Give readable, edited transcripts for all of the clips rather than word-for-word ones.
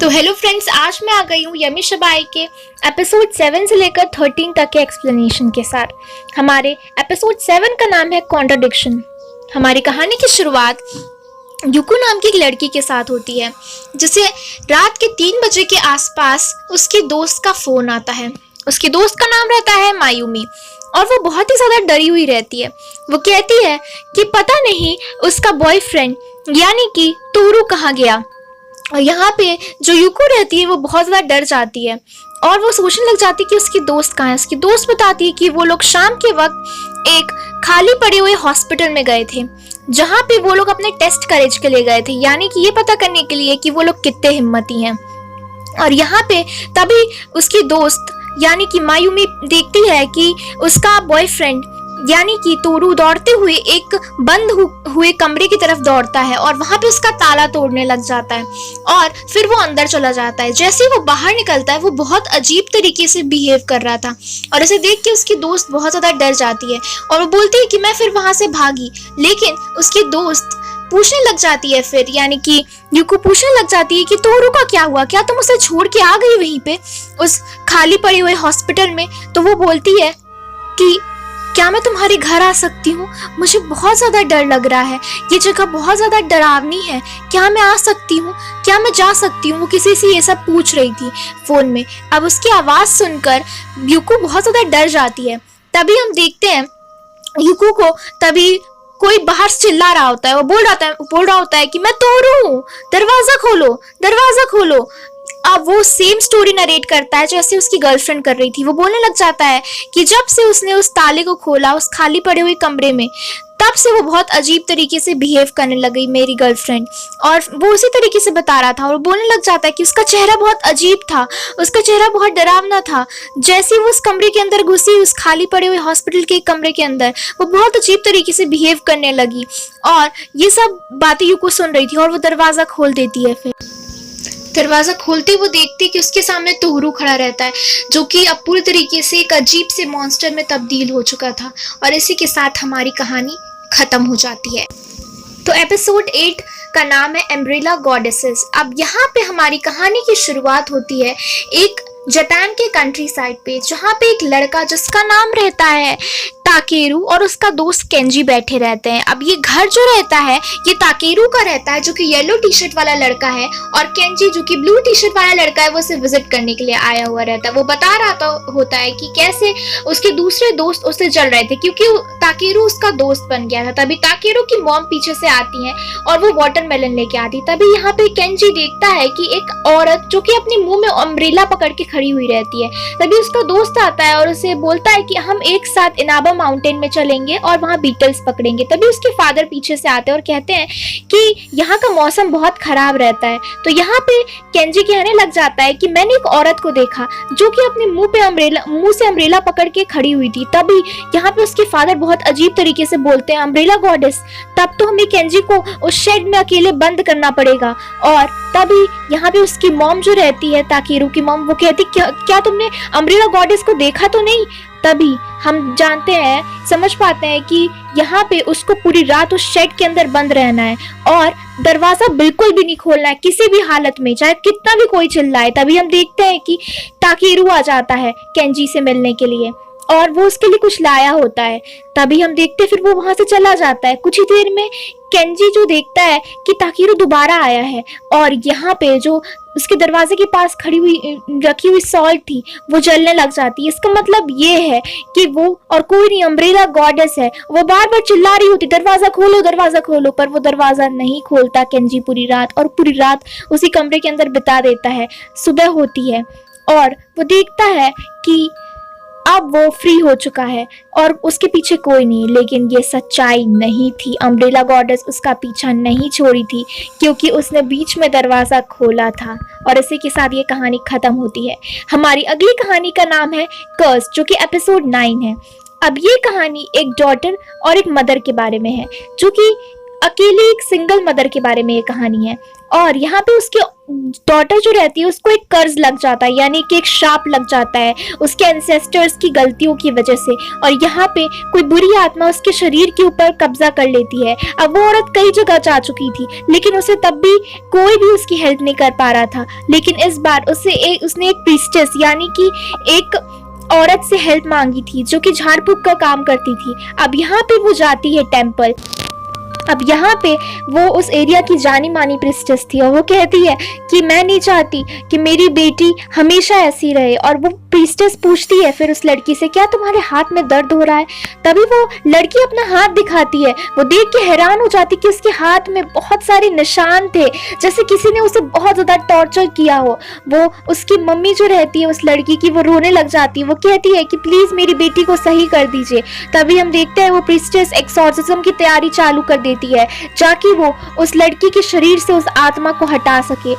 तो hello friends, आज मैं आ गई हूँ यमी शबाई के एपिसोड 7 से लेकर 13 तक के एक्सप्लेनेशन के साथ। हमारे एपिसोड 7 का नाम है कॉन्ट्रडिक्शन। हमारी कहानी की शुरुआत युको नाम की एक लड़की के साथ होती है, जिसे रात के 3 बजे के आसपास उसकी दोस्त का फोन आता है। उसकी दोस्त का नाम रहता है मायूमी और वो बहुत ही ज्यादा डरी हुई रहती है। वो कहती है कि पता नहीं उसका बॉयफ्रेंड यानी कि तोरू कहाँ गया। और यहाँ पे जो युको रहती है वो बहुत ज़्यादा डर जाती है और वो सोचने लग जाती है कि उसकी दोस्त कहाँ है। उसकी दोस्त बताती है कि वो लोग शाम के वक्त एक खाली पड़े हुए हॉस्पिटल में गए थे, जहाँ पे वो लोग अपने टेस्ट करेज के लिए गए थे, यानी कि ये पता करने के लिए कि वो लोग कितने हिम्मती हैं। और यहाँ पे तभी उसकी दोस्त यानी कि मायूमी देखती है कि उसका बॉयफ्रेंड यानी कि तोरू दौड़ते हुए एक बंद हुए कमरे की तरफ दौड़ता है और वहां पे उसका ताला तोड़ने लग जाता है और फिर वो अंदर चला जाता है। जैसे ही वो बाहर निकलता है वो बहुत अजीब तरीके से बिहेव कर रहा था और इसे देख के उसकी दोस्त बहुत ज्यादा डर जाती है और वो बोलती है कि मैं फिर वहां से भागी। लेकिन उसकी दोस्त पूछने लग जाती है, फिर यानी कि युको पूछने लग जाती है कि तोरू का क्या हुआ, क्या तुम उसे छोड़ के आ गई वहीं पे उस खाली पड़े हुए हॉस्पिटल में। तो वो बोलती है कि क्या मैं तुम्हारे घर आ सकती हूँ, मुझे बहुत ज़्यादा डर लग रहा है, ये जगह बहुत ज़्यादा डरावनी है, क्या मैं आ सकती हूँ, क्या मैं जा सकती हूँ। वो किसी से ये सब पूछ रही थी फ़ोन में। अब उसकी आवाज़ सुनकर युको बहुत ज़्यादा डर जाती है। तभी हम देखते हैं युको को तभी कोई बाहर से चिल्ला रहा होता है। वो बोल रहा होता है कि मैं तोरू हूँ, दरवाज़ा खोलो, दरवाज़ा खोलो। अब वो सेम स्टोरी नरेट करता है जैसे उसकी गर्लफ्रेंड कर रही थी। वो बोलने लग जाता है कि जब से उसने उस ताले को खोला उस खाली पड़े हुए कमरे में, तब से वो बहुत अजीब तरीके से बिहेव करने लगी मेरी गर्लफ्रेंड। और वो उसी तरीके से बता रहा था और बोलने लग जाता है कि उसका चेहरा बहुत अजीब था, उसका चेहरा बहुत डरावना था। जैसे वो उस कमरे के अंदर घुसी, उस खाली पड़े हुए हॉस्पिटल के कमरे के अंदर, वो बहुत अजीब तरीके से बिहेव करने लगी। और ये सब बातें युको सुन रही थी और वो दरवाजा खोल देती है। फिर दरवाजा खोलते वो देखती कि उसके सामने तोरू खड़ा रहता है, जो कि अब पूरी तरीके से एक अजीब से मॉन्स्टर में तब्दील हो चुका था। और इसी के साथ हमारी कहानी खत्म हो जाती है। तो एपिसोड 8 का नाम है अम्ब्रेला गॉडेसेस। अब यहाँ पे हमारी कहानी की शुरुआत होती है एक जापान के कंट्री साइड पे, जहाँ पे एक लड़का जिसका नाम रहता है ताकेरू और उसका दोस्त केंजी बैठे रहते हैं। अब ये घर जो रहता है ये ताकेरू का रहता है, जो कि येलो टी शर्ट वाला लड़का है, और केंजी जो कि ब्लू टी शर्ट वाला लड़का है वो उसे विजिट करने के लिए आया हुआ रहता है। वो बता रहा होता है कि कैसे उसके दूसरे दोस्त उससे जल रहे थे क्योंकि ताकेरू उसका दोस्त बन गया था। तभी ताकेरू की मॉम पीछे से आती है और वो वाटरमेलन लेके आती। तभी यहाँ पे केंजी देखता है कि एक औरत जो कि अपने मुंह में अम्ब्रेला पकड़ के खड़ी हुई रहती है। तभी उसका दोस्त आता है और उसे बोलता है कि हम एक साथ इनाबा माउंटेन में चलेंगे और वहां बीटल्स पकड़ेंगे। तभी उसके फादर पीछे से आते हैं और कहते हैं कि यहाँ का मौसम बहुत खराब रहता है। तो यहाँ पे केंजी कहने लग जाता है कि मैंने एक औरत को देखा जो कि अपने मुंह से अम्ब्रेला पकड़ के खड़ी हुई थी। तभी यहाँ पे उसके फादर बहुत अजीब तरीके से बोलते हैं, अम्ब्रेला गॉडेस, तब तो हमें केंजी को उस शेड में अकेले बंद करना पड़ेगा। और तभी यहाँ पे उसकी मॉम जो रहती है ताकेरू की मॉम, वो कहती क्या तुमने अम्ब्रेला गॉडेस को देखा तो नहीं। तभी हम जानते हैं, समझ पाते हैं कि यहाँ पे उसको पूरी रात उस शेड के अंदर बंद रहना है और दरवाजा बिल्कुल भी नहीं खोलना है किसी भी हालत में, चाहे कितना भी कोई चिल्लाए। तभी हम देखते हैं कि ताकेरू आ जाता है केंजी से मिलने के लिए और वो उसके लिए कुछ लाया होता है। तभी हम देखते फिर वो वहां से चला जाता है। कुछ ही देर में केंजी जो देखता है कि ताकेरू दोबारा आया है और यहाँ पे जो उसके दरवाजे के पास रखी हुई सॉल्ट थी वो जलने लग जाती है। इसका मतलब ये है कि वो और कोई नहीं, अम्ब्रेला गॉडेस है। वो बार बार चिल्ला रही होती दरवाजा खोलो, दरवाजा खोलो, पर वो दरवाजा नहीं खोलता केंजी पूरी रात, और पूरी रात उसी कमरे के अंदर बिता देता है। सुबह होती है और वो देखता है कि अब वो फ्री हो चुका है और उसके पीछे कोई नहीं। लेकिन ये सच्चाई नहीं थी, अम्ब्रेला गॉडेस उसका पीछा नहीं छोड़ी थी क्योंकि उसने बीच में दरवाज़ा खोला था। और इसी के साथ ये कहानी ख़त्म होती है। हमारी अगली कहानी का नाम है कर्स, जो कि एपिसोड 9 है। अब ये कहानी एक डॉटर और एक मदर के बारे में है, जो कि अकेले एक सिंगल मदर के बारे में ये कहानी है। और यहाँ पे उसकी डॉटर जो रहती है उसको एक कर्ज लग जाता है, यानी कि एक श्राप लग जाता है उसके एंसेस्टर्स की गलतियों की वजह से। और यहाँ पे कोई बुरी आत्मा उसके शरीर के ऊपर कब्जा कर लेती है। अब वो औरत कई जगह जा चुकी थी, लेकिन उसे तब भी कोई भी उसकी हेल्प नहीं कर पा रहा था। लेकिन इस बार उसने एक प्रीस्टेस यानी कि एक औरत से हेल्प मांगी थी जो कि झाड़ फूक का काम करती थी। अब यहाँ पे वो जाती है टेम्पल। अब यहाँ पे वो उस एरिया की जानी मानी प्रिस्टेस थी और वो कहती है कि मैं नहीं चाहती कि मेरी बेटी हमेशा ऐसी रहे। और वो प्रिस्टेस पूछती है फिर उस लड़की से, क्या तुम्हारे हाथ में दर्द हो रहा है? तभी वो लड़की अपना हाथ दिखाती है। वो देख के हैरान हो जाती कि उसके हाथ में बहुत सारे निशान थे, जैसे किसी ने उसे बहुत ज्यादा टॉर्चर किया हो। वो उसकी मम्मी जो रहती है उस लड़की की, वो रोने लग जाती है। वो कहती है कि प्लीज मेरी बेटी को सही कर दीजिए। तभी हम देखते हैं वो प्रिस्टेस एक्सॉर्सिज्म की तैयारी चालू कर देती है ताकि वो उस लड़की के शरीर से उस आत्मा को हटा सके।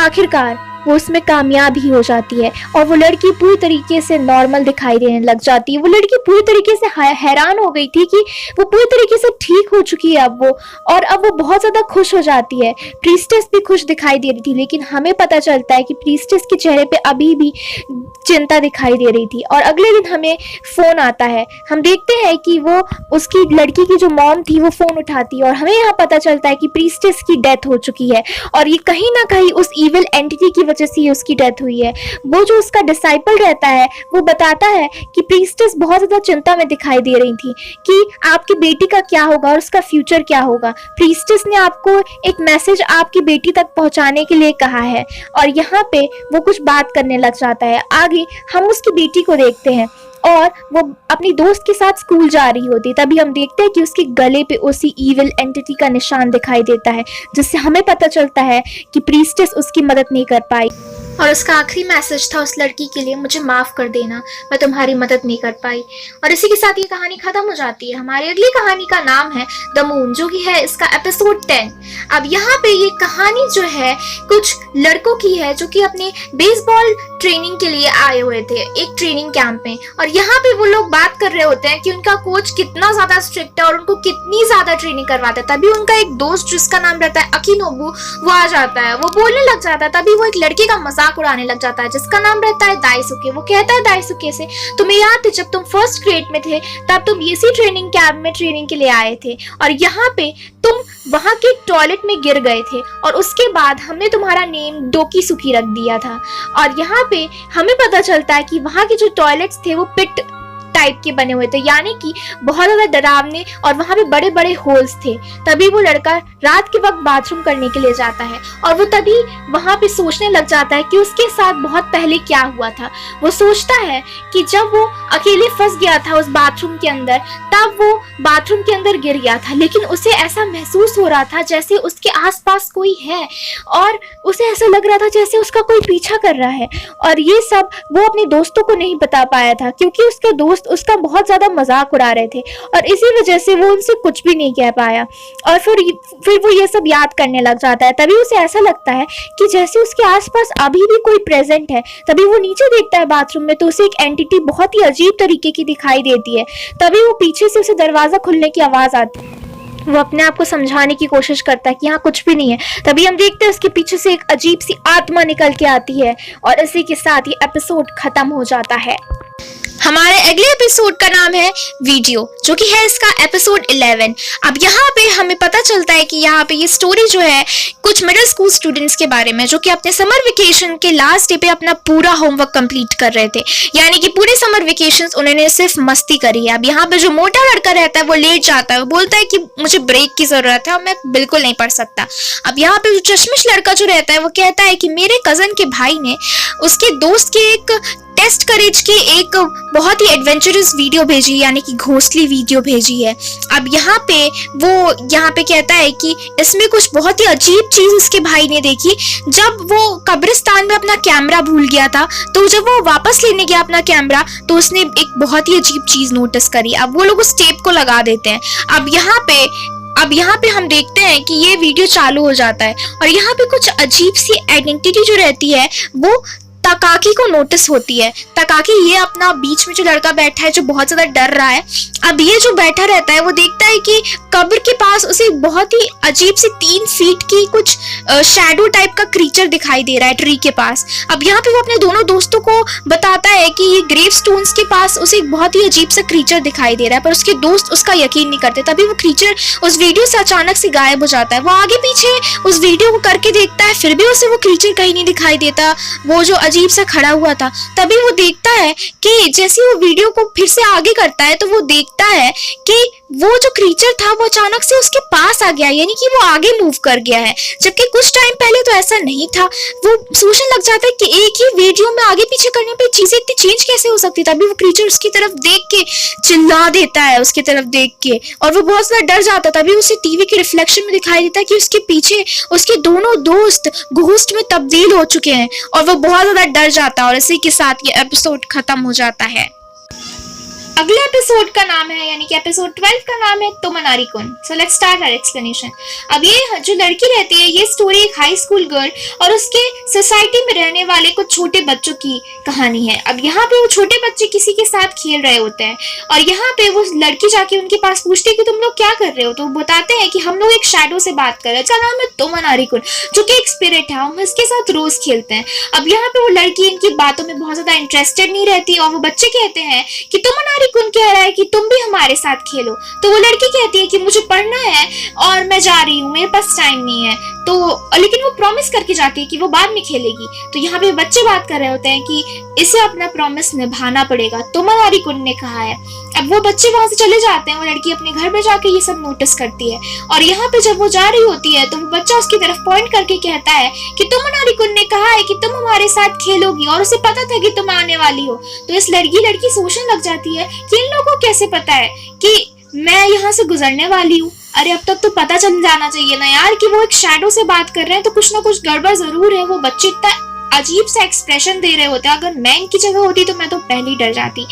आखिरकार वो उसमें कामयाब ही हो जाती है और वो लड़की पूरी तरीके से नॉर्मल दिखाई देने लग जाती है। वो लड़की पूरी तरीके से हैरान हो गई थी कि वो पूरी तरीके से ठीक हो चुकी है अब वो बहुत ज्यादा खुश हो जाती है। प्रीस्टेस भी खुश दिखाई दे रही थी, लेकिन हमें पता चलता है कि प्रीस्टेस के चेहरे पे अभी भी चिंता दिखाई दे रही थी। और अगले दिन हमें फोन आता है। हम देखते हैं कि वो उसकी लड़की की जो मॉम थी वो फोन उठाती है और हमें यहाँ पता चलता है कि प्रीस्टेस की डेथ हो चुकी है और ये कहीं ना कहीं उस इविल एंटिटी की वजह से उसकी डेथ हुई है। वो जो उसका डिसाइपल रहता है वो बताता है कि प्रीस्टेस बहुत ज्यादा चिंता में दिखाई दे रही थी कि आपकी बेटी का क्या होगा और उसका फ्यूचर क्या होगा। प्रीस्टेस ने आपको एक मैसेज आपकी बेटी तक पहुंचाने के लिए कहा है। और यहाँ पे वो कुछ बात करने लग जाता है। आगे हम उसकी बेटी को देखते हैं और वो अपनी दोस्त के साथ स्कूल जा रही होती। तभी हम देखते हैं कि उसके गले पे उसी इविल एंटिटी का निशान दिखाई देता है, जिससे हमें पता चलता है कि प्रीस्टेस उसकी मदद नहीं कर पाई। और उसका आखिरी मैसेज था उस लड़की के लिए, मुझे माफ कर देना, मैं तुम्हारी मदद नहीं कर पाई। और इसी के साथ ये कहानी खत्म हो जाती है। हमारी अगली कहानी का नाम है द मून, जो कि है इसका एपिसोड 10। अब यहाँ पे ये कहानी जो है कुछ लड़कों की है जो कि अपने बेसबॉल ट्रेनिंग के लिए आए हुए थे एक ट्रेनिंग कैंप में। और यहाँ पे वो लोग बात कर रहे होते हैं कि उनका कोच कितना ज्यादा स्ट्रिक्ट है और उनको कितनी ज्यादा ट्रेनिंग करवाता है। तभी उनका एक दोस्त जिसका नाम रहता है अकिनोबु वो आ जाता है। वो बोलने लग जाता है। तभी वो एक लड़के का मजाक उड़ाने लग जाता है जिसका नाम रहता है दाइसुके। वो कहता है दाइसुके से, तुम्हें याद है जब तुम फर्स्ट ग्रेड में थे तब तुम इसी ट्रेनिंग कैंप में ट्रेनिंग के लिए आए थे और यहाँ पे तुम वहां के टॉयलेट में गिर गए थे और उसके बाद हमने तुम्हारा नेम डोकीसुकी रख दिया था। और यहाँ पे हमें पता चलता है कि वहां के जो टॉयलेट्स थे वो पिट टाइप के बने हुए थे, यानी कि बहुत ज्यादा डरावने, और वहां पे बड़े बड़े होल्स थे। तभी वो लड़का रात के वक्त बाथरूम करने के लिए जाता है और वो तभी वहां पे सोचने लग जाता है कि उसके साथ बहुत पहले क्या हुआ था। वो सोचता है कि जब वो अकेले फंस गया था उस बाथरूम के अंदर तब वो बाथरूम के अंदर गिर गया था, लेकिन उसे ऐसा महसूस हो रहा था जैसे उसके आसपास कोई है और उसे ऐसा लग रहा था जैसे उसका कोई पीछा कर रहा है। और ये सब वो अपने दोस्तों को नहीं बता पाया था क्योंकि उसके दोस्त उसका बहुत ज्यादा मजाक उड़ा रहे थे और इसी वजह से वो उनसे कुछ भी नहीं कह पाया। और फिर वो ये सब याद करने लग जाता है। तभी उसे ऐसा लगता है कि जैसे उसके आसपास अभी भी कोई प्रेजेंट है। तभी वो नीचे देखता है बाथरूम में तो उसे एक एंटिटी बहुत ही अजीब तरीके की दिखाई देती है। तभी वो पीछे से उसे दरवाजा खुलने की आवाज आती है। वो अपने आप को समझाने की कोशिश करता है कि यहाँ कुछ भी नहीं है। तभी हम देखते हैं उसके पीछे से एक अजीब सी आत्मा निकल के आती है और इसी के साथ ये एपिसोड खत्म हो जाता है। हमारे अगले एपिसोड का नाम है वीडियो, जो कि है इसका एपिसोड 11। अब यहाँ पे हमें पता चलता है कि यहाँ पे ये स्टोरी जो है कुछ मिडिल स्कूल स्टूडेंट्स के बारे में जो कि अपने समर वेकेशन के लास्ट डे पे अपना पूरा होमवर्क कंप्लीट कर रहे थे, यानी कि पूरे समर वेकेशंस उन्होंने सिर्फ मस्ती करी है। अब यहाँ पे जो मोटा लड़का रहता है वो लेट जाता है, वो बोलता है कि मुझे ब्रेक की जरूरत है और मैं बिल्कुल नहीं पढ़ सकता। अब यहाँ पे जो चश्मिश लड़का जो रहता है वो कहता है कि मेरे कजन के भाई ने उसके दोस्त के एक टेस्ट करेज की एक बहुत ही एडवेंचरस वीडियो भेजी, यानी कि घोंसली वीडियो भेजी है। अब यहाँ पे कहता है कि इसमें कुछ बहुत ही अजीब चीज उसके भाई ने देखी। जब वो कब्रिस्तान में अपना कैमरा भूल गया था तो जब वो वापस लेने गया अपना कैमरा तो उसने एक बहुत ही अजीब चीज नोटिस करी। अब वो लोग उस टेप को लगा देते हैं। अब यहाँ पे हम देखते हैं कि ये वीडियो चालू हो जाता है और यहाँ पे कुछ अजीब सी आइडेंटिटी जो रहती है वो ताकाकी को नोटिस होती है। ताकाकी ये अपना बीच में जो लड़का बैठा है जो बहुत ज्यादा डर रहा है, अब ये जो बैठा रहता है वो देखता है कि कब्र के पास उसे बहुत ही अजीब सी 3 फीट की कुछ शैडो टाइप का क्रीचर दिखाई दे रहा है ट्री के पास। अब यहाँ पे वो अपने दोनों दोस्तों को बताता है कि ये ग्रेव स्टोन्स के पास उसे एक बहुत ही अजीब सा क्रीचर दिखाई दे रहा है, पर उसके दोस्त उसका यकीन नहीं करते। तभी वो क्रीचर उस वीडियो से अचानक से गायब हो जाता है। वो आगे पीछे उस वीडियो को करके देखता है, फिर भी उसे वो क्रीचर कहीं नहीं दिखाई देता, वो जो अजीब सा खड़ा हुआ था। तभी वो देखता है कि जैसे वो वीडियो को फिर से आगे करता है तो वो देखता है कि वो जो क्रीचर था वो अचानक से उसके पास आ गया, यानी कि वो आगे मूव कर गया है, जबकि कुछ टाइम पहले तो ऐसा नहीं था। वो सोचने लग जाता है कि एक ही वीडियो में आगे पीछे करने पे चीजें इतनी चेंज कैसे हो सकती। तभी वो क्रीचर उसकी तरफ देख के चिल्ला देता है, उसकी तरफ देख के, और वो बहुत ज्यादा डर जाता है। तभी उसे टीवी के रिफ्लेक्शन में दिखाई देता है कि उसके पीछे उसके दोनों दोस्त घोस्ट में तब्दील हो चुके हैं, और वो बहुत ज्यादा डर जाता है। और इसी के साथ ये एपिसोड खत्म हो जाता है। अगले एपिसोड का नाम है, यानी कि एपिसोड 12 का नाम है तोमनारी कुन। So let's start our explanation. अब ये जो लड़की रहती है, ये स्टोरी एक हाई स्कूल गर्ल और उसके सोसाइटी में रहने वाले कुछ छोटे बच्चों की कहानी है। अब यहाँ पे वो छोटे बच्चे किसी के साथ खेल रहे होते हैं और यहाँ पे वो लड़की जाके उनके पास पूछती है कि तुम लोग क्या कर रहे हो। तो वो बताते हैं कि हम लोग एक शैडो से बात कर रहे हैं, इसका नाम है तोमनारी कुन, जो कि एक स्पिरिट है, हम इसके साथ रोज खेलते हैं। अब यहाँ पे वो लड़की इनकी बातों में बहुत ज्यादा इंटरेस्टेड नहीं रहती और वो बच्चे कहते हैं कि तोमनारी कुन कह रहा है कि तुम भी हमारे साथ खेलो। तो वो लड़की कहती है कि मुझे पढ़ना है और मैं जा रही हूँ, मेरे पास टाइम नहीं है। तो लेकिन वो प्रॉमिस करके जाती है कि वो बाद में खेलेगी। तो यहाँ पे बच्चे बात कर रहे होते हैं कि इसे अपना प्रॉमिस निभाना पड़ेगा, तोमनारी कुन ने कहा है। अब वो बच्चे वहां से चले जाते हैं, वो लड़की अपने घर में जाके ये सब नोटिस करती है और यहाँ पे जब वो जा रही होती है तो वो बच्चा उसकी तरफ पॉइंट करके कहता है कि तोमनारी कुन ने कहा है कि तुम हमारे साथ खेलोगी और उसे पता था कि तुम आने वाली हो। तो इस लड़की सोचने लग जाती है कि इन लोगों को कैसे पता है कि मैं यहाँ से गुजरने वाली हूँ। अरे अब तक तो पता चल जाना चाहिए ना यार कि वो एक शैडो से बात कर रहे हैं, तो कुछ ना कुछ गड़बड़ जरूर है। वो बच्चे इतना अजीब सा एक्सप्रेशन दे रहे होते हैं, अगर मैं इनकी जगह होती तो मैं तो पहले ही डर जाती।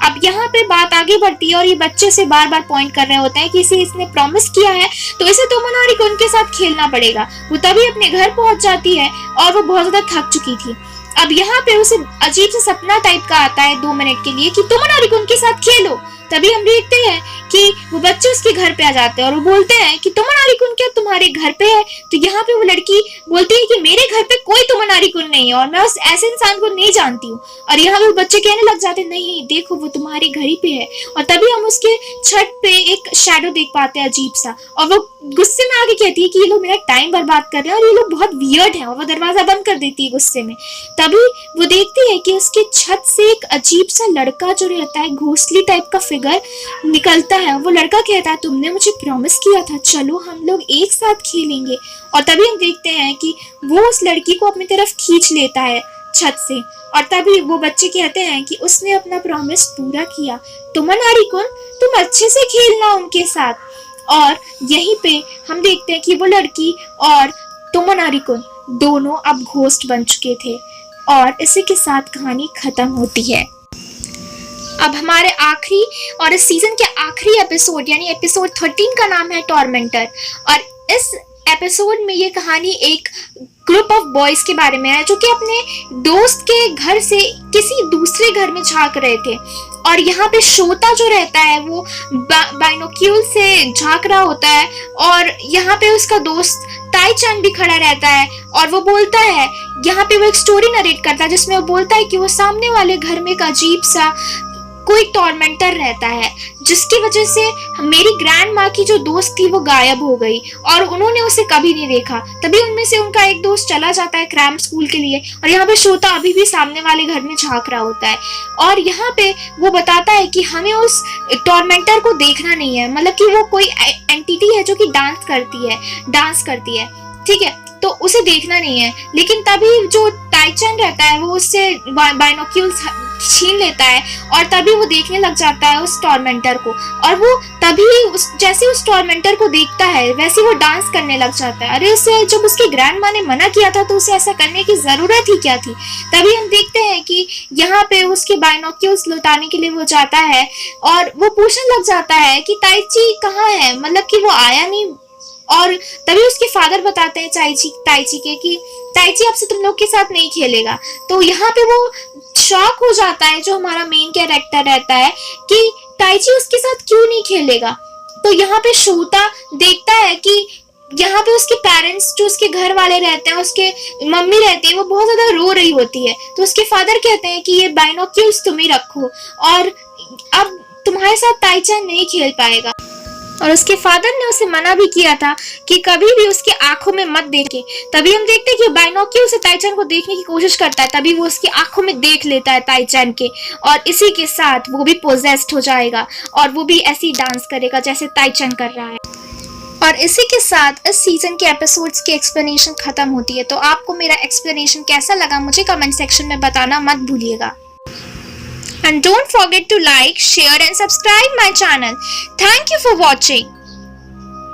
अब यहाँ पे बात आगे बढ़ती है और ये बच्चे से बार बार पॉइंट कर रहे होते हैं कि इसे इसने प्रॉमिस किया है तो इसे तोमनारी कुन के साथ खेलना पड़ेगा। वो तभी अपने घर पहुंच जाती है और वो बहुत ज्यादा थक चुकी थी। अब यहाँ पे उसे अजीब सा सपना टाइप का आता है 2 मिनट के लिए कि तोमनारी कुन के साथ खेलो। तभी हम देखते हैं कि वो बच्चे उसके घर पे आ जाते हैं और वो बोलते हैं कि तोमनारी कुन क्या तुम्हारे घर पे है। तो यहाँ पे वो लड़की बोलती है कि मेरे घर पे कोई तोमनारी कुन नहीं है और मैं उस ऐसे इंसान को नहीं जानती हूँ। और यहाँ पे बच्चे कहने लग जाते हैं नहीं देखो वो तुम्हारे घर ही पे है। और तभी हम उसके छत पे एक शैडो देख पाते हैं अजीब सा, और वो गुस्से में आके कहती है कि ये लोग मेरा टाइम बर्बाद कर रहे हैं और ये लोग बहुत वियर्ड है, और वो दरवाजा बंद कर देती है गुस्से में। तभी वो देखती है कि उसके छत से एक अजीब सा लड़का जो रहता है घोस्टली टाइप का फिगर निकलता है। वो लड़का कहता है तुमने मुझे प्रॉमिस किया था, चलो हम लोग एक साथ खेलेंगे। और तभी हम देखते हैं कि वो उस लड़की को अपनी तरफ खींच लेता है छत से, और तभी वो बच्चे कहते हैं कि उसने अपना प्रॉमिस पूरा किया। तोमनारी कुन तुम अच्छे से खेलना उनके साथ। और यहीं पे हम देखते हैं कि वो लड़की और तोमनारी कुन दोनों अब घोस्ट बन चुके थे और इसी के साथ कहानी खत्म होती है। अब हमारे आखिरी और इस सीजन के आखिरी एपिसोड यानी एपिसोड 13 का नाम है टॉर्मेंटर। और इस एपिसोड में ये कहानी एक ग्रुप ऑफ बॉयज के बारे में है जो कि अपने दोस्त के घर से किसी दूसरे घर में झांक रहे थे। और यहाँ पे श्रोता जो रहता है वो बाइनोक्यूल से झांक रहा होता है और यहाँ पे उसका दोस्त ताई-चान भी खड़ा रहता है और वो बोलता है, यहाँ पे वो एक स्टोरी नरेट करता है जिसमें वो बोलता है कि वो सामने वाले घर में एक अजीब सा कोई टॉर्मेंटर रहता है जिसकी वजह से मेरी ग्रैंड माँ की जो दोस्त थी वो गायब हो गई और उन्होंने उसे कभी नहीं देखा। तभी उनमें से उनका एक दोस्त चला जाता है क्रैम्प स्कूल के लिए और यहाँ पे श्रोता अभी भी सामने वाले घर में झांक रहा होता है। और यहाँ पे वो बताता है कि हमें उस टॉर्मेंटर को देखना नहीं है, मतलब कि वो कोई एंटिटी है जो कि डांस करती है, ठीक है, तो उसे देखना नहीं है। लेकिन तभी जो ताई-चान रहता है वो उससे बाइनोक्यूल्स छीन लेता है और तभी वो देखने लग जाता है उस टॉर्मेंटर को, और वो तभी जैसे उस टॉर्मेंटर को देखता है वैसे वो डांस करने लग जाता है। अरे उसे जब उसकी ग्रैंड माँ ने मना किया था तो उसे ऐसा करने की जरूरत ही क्या थी। तभी हम देखते हैं कि यहाँ पे उसके बाइनोक्यूल्स लौटाने के लिए वो जाता है और वो पूछने लग जाता है कि ताई-ची कहाँ है, मतलब कि वो आया नहीं और तभी उसके फादर बताते हैं ताइची के कि ताइची अब से तुम लोग के साथ नहीं खेलेगा। तो यहाँ पे वो शॉक हो जाता है, जो हमारा मेन कैरेक्टर रहता है, कि ताइची उसके साथ क्यों नहीं खेलेगा। तो यहाँ पे शोता देखता है कि यहाँ पे उसके पेरेंट्स, जो उसके घर वाले रहते हैं, उसके मम्मी रहती है, वो बहुत ज्यादा रो रही होती है। तो उसके फादर कहते हैं कि ये बाइनोक्यूल्स तुम ही रखो, और अब तुम्हारे साथ ताइचान नहीं खेल पाएगा। और उसके फादर ने उसे मना भी किया था कि कभी भी उसकी आंखों में मत देखे। तभी हम देखते हैं कि बाइनोक्यूल से ताइचान को देखने की कोशिश करता है, तभी वो उसकी आंखों में देख लेता है ताइचान के, और इसी के साथ वो भी पोजेस्ड हो जाएगा और वो भी ऐसी डांस करेगा जैसे ताइचान कर रहा है। और इसी के साथ इस सीजन के एपिसोड्स की एक्सप्लेनेशन खत्म होती है। तो आपको मेरा एक्सप्लेनेशन कैसा लगा मुझे कमेंट सेक्शन में बताना मत भूलिएगा। And don't forget to like, share and subscribe my channel. Thank you for watching.